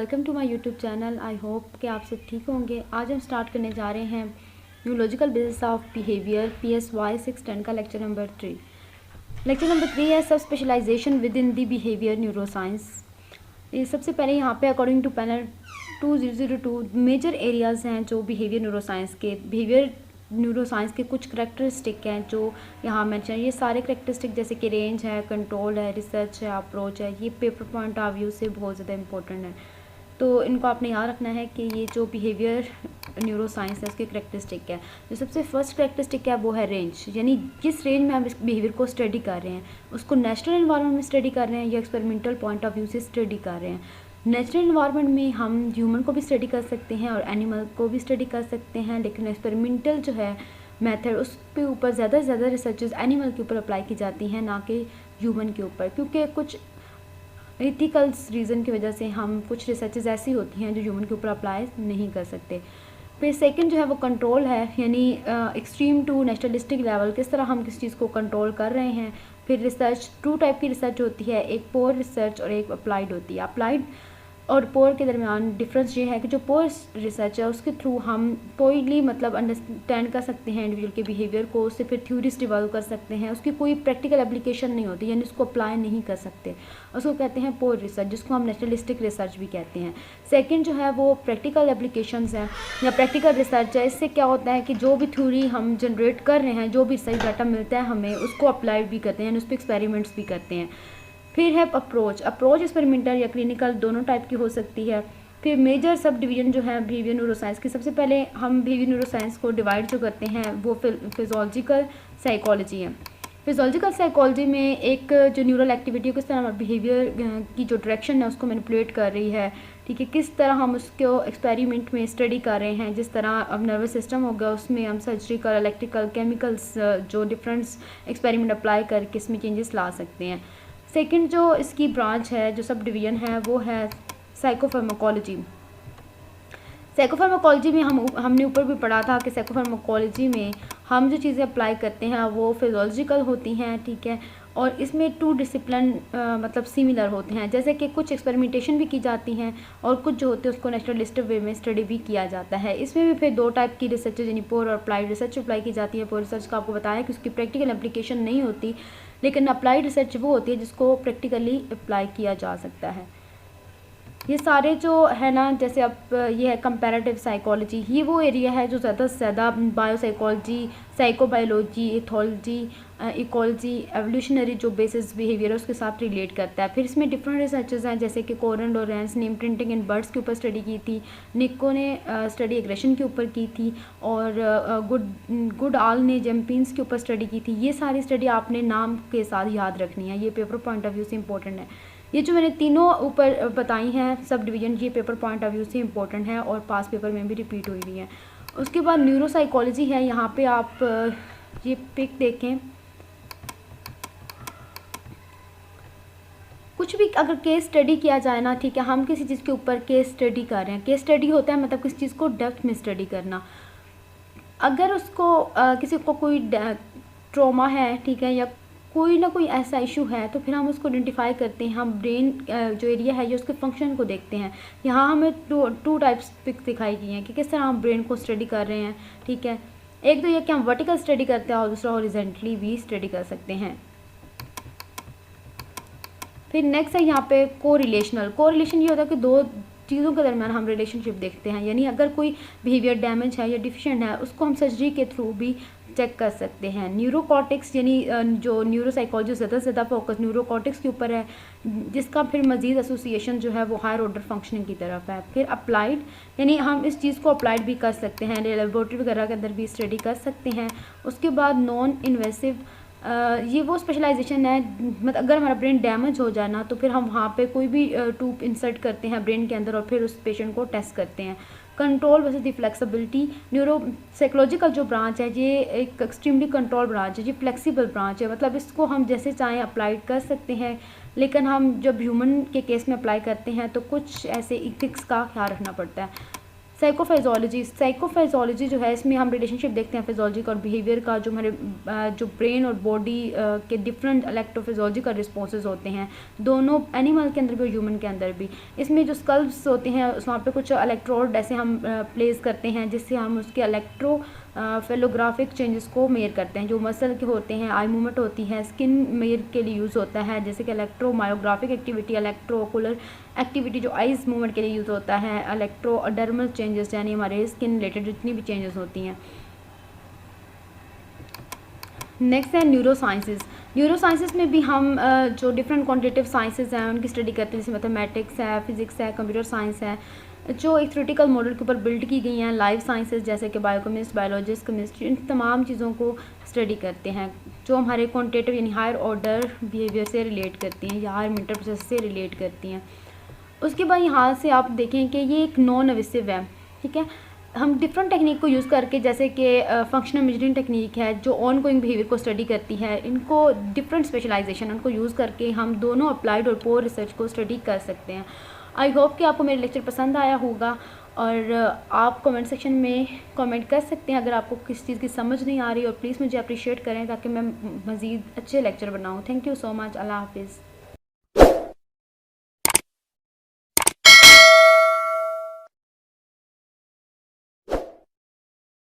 Welcome to my YouTube channel. I hope कि आप सब ठीक होंगे। आज हम स्टार्ट करने जा रहे हैं neurological basis of behaviour PSY 610 का लेक्चर नंबर 3। लेक्चर नंबर 3 है सब specialization within the behaviour neuroscience. ये सबसे पहले यहाँ पे according to panel 2002 major areas हैं जो बिहेवियर न्यूरोसाइंस के कुछ करेक्टरिस्टिक हैं जो यहाँ मेंशन। ये सारे करेक्टरिस्टिक जैसे कि रेंज है, कंट्रोल है, रिसर्च है, अप्रोच है, ये पेपर पॉइंट ऑफ व्यू से बहुत ज़्यादा इंपॉर्टेंट है। तो इनको आपने याद रखना है कि ये जो बिहेवियर न्यूरोसाइंस है उसके करेक्टरिस्टिक है। जो सबसे फर्स्ट करेक्टरिस्टिक है वो है रेंज, यानी जिस रेंज में हम इस बिहेवियर को स्टडी कर रहे हैं उसको नेचुरल एनवायरनमेंट में स्टडी कर रहे हैं या एक्सपेरिमेंटल पॉइंट ऑफ व्यू से स्टडी कर रहे हैं। नेचुरल एनवायरनमेंट में हम ह्यूमन को भी स्टडी कर सकते हैं और एनिमल को भी स्टडी कर सकते हैं, लेकिन एक्सपेरिमेंटल जो है मेथड उस पे ऊपर ज़्यादा से ज़्यादा रिसर्चेज एनिमल के ऊपर अप्लाई की जाती हैं, ना कि ह्यूमन के ऊपर, क्योंकि कुछ एथिकल्स रीज़न की वजह से हम कुछ रिसर्चेज ऐसी होती हैं जो ह्यूमन के ऊपर अप्लाई नहीं कर सकते। फिर सेकंड जो है वो कंट्रोल है, यानी एक्सट्रीम टू नेचुरलिस्टिक लेवल, किस तरह हम किस चीज़ को कंट्रोल कर रहे हैं। फिर रिसर्च, टू टाइप की रिसर्च होती है, एक पोर रिसर्च और एक अप्लाइड होती है। अप्लाइड और पोर के दरमियान डिफरेंस ये है कि जो पोर रिसर्च है उसके थ्रू हम कोईली मतलब अंडरस्टैंड कर सकते हैं इंडिविजुअल के बिहेवियर को, उससे फिर थ्योरीज डेवलप कर सकते हैं, उसकी कोई प्रैक्टिकल एप्लीकेशन नहीं होती, यानी उसको अप्लाई नहीं कर सकते, उसको कहते हैं पोर रिसर्च, जिसको हम नेचुरलिस्टिक रिसर्च भी कहते हैं। सेकेंड जो है वो प्रैक्टिकल एप्लीकेशंस हैं या प्रैक्टिकल रिसर्च है। इससे क्या होता है कि जो भी थ्योरी हम जनरेट कर रहे हैं, जो भी रिसर्च डाटा मिलता है हमें, उसको अप्लाइड भी करते हैं, उस पर एक्सपेरिमेंट्स भी करते हैं। फिर है अप्रोच एक्सपेरिमेंटल या क्लिनिकल, दोनों टाइप की हो सकती है। फिर मेजर सब डिवीजन जो है बिहेवियर न्यूरोसाइंस की, सबसे पहले हम बिहेवियर न्यूरोसाइंस को डिवाइड जो करते हैं वो फिजियोलॉजिकल साइकोलॉजी है। फिजियोलॉजिकल साइकोलॉजी में एक जो न्यूरल एक्टिविटी किस तरह बिहेवियर की जो डायरेक्शन है उसको मैनिपुलेट कर रही है, ठीक है, किस तरह हम उसको एक्सपेरिमेंट में स्टडी कर रहे हैं। जिस तरह अब नर्वस सिस्टम होगा उसमें हम सर्जिकल, इलेक्ट्रिकल, केमिकल्स जो डिफरेंट एक्सपेरिमेंट अप्लाई करके इसमें चेंजेस ला सकते हैं। सेकंड जो इसकी ब्रांच है, जो सब डिवीजन है, वो है साइकोफार्माकोलॉजी। साइकोफार्माकोलॉजी में हमने ऊपर भी पढ़ा था कि साइकोफार्माकोलॉजी में हम जो चीज़ें अप्लाई करते हैं वो फिजियोलॉजिकल होती हैं, ठीक है, और इसमें टू डिसिप्लिन मतलब सिमिलर होते हैं, जैसे कि कुछ एक्सपेरिमेंटेशन भी की जाती हैं और कुछ जो होते हैं उसको नेचुरलिस्टिक वे में स्टडी भी किया जाता है। इसमें भी फिर दो टाइप की रिसर्च, यानी पोर और अप्लाइड रिसर्च अप्लाई की जाती है। पोर रिसर्च का आपको बताया कि उसकी प्रैक्टिकल एप्लीकेशन नहीं होती, लेकिन अप्लाइड रिसर्च वो होती है जिसको प्रैक्टिकली अप्लाई किया जा सकता है। ये सारे जो है ना, जैसे अब ये है कंपैरेटिव साइकोलॉजी, ये वो एरिया है जो ज़्यादा से ज़्यादा बायोसाइकोलॉजी, साइकोबायोलॉजी, एथोलॉजी, इकोलॉजी, एवोल्यूशनरी जो बेसिस बिहेवियर है उसके साथ रिलेट करता है। फिर इसमें डिफरेंट रिसर्चेज हैं, जैसे कि कोरन लॉरेंस ने इम्प्रिंटिंग इन बर्ड्स के ऊपर स्टडी की थी, निको ने स्टडी एग्रेशन के ऊपर की थी, और गुडआल ने जम्पिंस के ऊपर स्टडी की थी। ये सारी स्टडी आपने नाम के साथ याद रखनी है, ये पेपर पॉइंट ऑफ व्यू से इंपॉर्टेंट है। ये जो मैंने तीनों ऊपर बताई हैं सब डिवीजन, ये पेपर पॉइंट ऑफ व्यू से इंपॉर्टेंट है और पास पेपर में भी रिपीट हुई हुई है। उसके बाद न्यूरोसाइकोलॉजी है, यहाँ पे आप ये पिक देखें, कुछ भी अगर केस स्टडी किया जाए ना, ठीक है, हम किसी चीज़ के ऊपर केस स्टडी कर रहे हैं, केस स्टडी होता है मतलब किसी चीज़ को डेप्थ में स्टडी करना। अगर उसको किसी को कोई ट्रॉमा है, ठीक है, या कोई ना कोई ऐसा इशू है, तो फिर हम उसको आइडेंटिफाई करते हैं, हम ब्रेन जो एरिया है ये उसके फंक्शन को देखते हैं। यहाँ हमें टू टाइप्स पिक्स दिखाई गई हैं कि किस तरह हम ब्रेन को स्टडी कर रहे हैं, ठीक है। एक तो ये कि हम वर्टिकल स्टडी करते हैं और दूसरा हॉरिजॉन्टली भी स्टडी कर सकते हैं। फिर नेक्स्ट है यहाँ पे कोरिलेशन ये होता है कि दो चीज़ों के दरमियान हम रिलेशनशिप देखते हैं, यानी अगर कोई बिहेवियर डैमेज है या डिफिशिएंट है उसको हम सर्जरी के थ्रू भी चेक कर सकते हैं। न्यूरोकॉर्टेक्स, यानी जो न्यूरोसाइकोलॉजी ज़्यादा से ज़्यादा फोकस न्यूरोकॉर्टेक्स के ऊपर है, जिसका फिर मजीद एसोसिएशन जो है वो हायर ऑर्डर फंक्शनिंग की तरफ है। फिर अप्लाइड, यानी हम इस चीज़ को अप्लाइड भी कर सकते हैं, लेबोरेटरी वगैरह के अंदर भी स्टडी कर सकते हैं। उसके बाद नॉन इन्वेसिव, ये वो स्पेशलाइजेशन है, मतलब अगर हमारा ब्रेन डैमेज हो जाए ना तो फिर हम वहाँ पे कोई भी ट्यूब इंसर्ट करते हैं ब्रेन के अंदर और फिर उस पेशेंट को टेस्ट करते हैं। कंट्रोल वर्सेस दी फ्लेक्सिबिलिटी, न्यूरो साइकोलॉजिकल जो ब्रांच है ये एक एक्सट्रीमली कंट्रोल ब्रांच है, ये फ्लेक्सिबल ब्रांच है, मतलब इसको हम जैसे चाहें अप्लाई कर सकते हैं, लेकिन हम जब ह्यूमन के केस में अप्लाई करते हैं तो कुछ ऐसे इथिक्स का ख्याल रखना पड़ता है। साइकोफिजियोलॉजी जो है, इसमें हम रिलेशनशिप देखते हैं फिजियोलॉजी का और बिहेवियर का, जो हमारे जो ब्रेन और बॉडी के डिफरेंट इलेक्ट्रोफिजियोलॉजिकल रिस्पॉन्सेज होते हैं, दोनों एनिमल के अंदर भी और ह्यूमन के अंदर भी। इसमें जो स्कल्प्स होते हैं वहाँ पे कुछ इलेक्ट्रोड ऐसे हम प्लेस करते हैं जिससे हम उसके फेलोग्राफिक चेंजेस को मेयर करते हैं। जो मसल के होते हैं, आई मूवमेंट होती है, स्किन मेयर के लिए यूज़ होता है, जैसे कि इलेक्ट्रोमायोग्राफिक एक्टिविटी, इलेक्ट्रोकुलर एक्टिविटी जो आइज मूवमेंट के लिए यूज़ होता है, इलेक्ट्रोडर्मल चेंजेस यानी हमारे स्किन रिलेटेड जितनी भी चेंजेस होती हैं। नेक्स्ट है न्यूरोसाइंसेस में भी हम जो डिफरेंट क्वांटिटेटिव साइंसेज हैं उनकी स्टडी करते हैं, जैसे मैथमेटिक्स है, फिजिक्स है, कंप्यूटर साइंस है, जो एक थ्योरेटिकल मॉडल के ऊपर बिल्ड की गई हैं। लाइफ साइंसेज जैसे कि बायोकेमिस्ट, बायोलॉजिस्ट, केमिस्ट्री, इन तमाम चीज़ों को स्टडी करते हैं जो हमारे क्वांटिटेटिव यानी हायर ऑर्डर बिहेवियर से रिलेट करती हैं या हायर मेंटल प्रोसेस से रिलेट करती हैं। उसके बाद यहाँ से आप देखें कि ये एक नॉन एवेसिव है, ठीक है। हम डिफरेंट टेक्निक को यूज़ करके, जैसे कि फंक्शनल मेजरिंग टेक्निक है जो ऑन गोइंग बिहेवियर को स्टडी करती है, इनको डिफरेंट स्पेशलाइजेशन उनको यूज़ करके हम दोनों अप्लाइड और कोर रिसर्च को स्टडी कर सकते हैं। आई होप कि आपको मेरा लेक्चर पसंद आया होगा और आप कमेंट सेक्शन में कमेंट कर सकते हैं अगर आपको किस चीज़ की समझ नहीं आ रही, और प्लीज़ मुझे अप्रिशिएट करें ताकि मैं मज़ीद अच्छे लेक्चर बनाऊँ। Thank you so much. अल्लाह हाफिज़।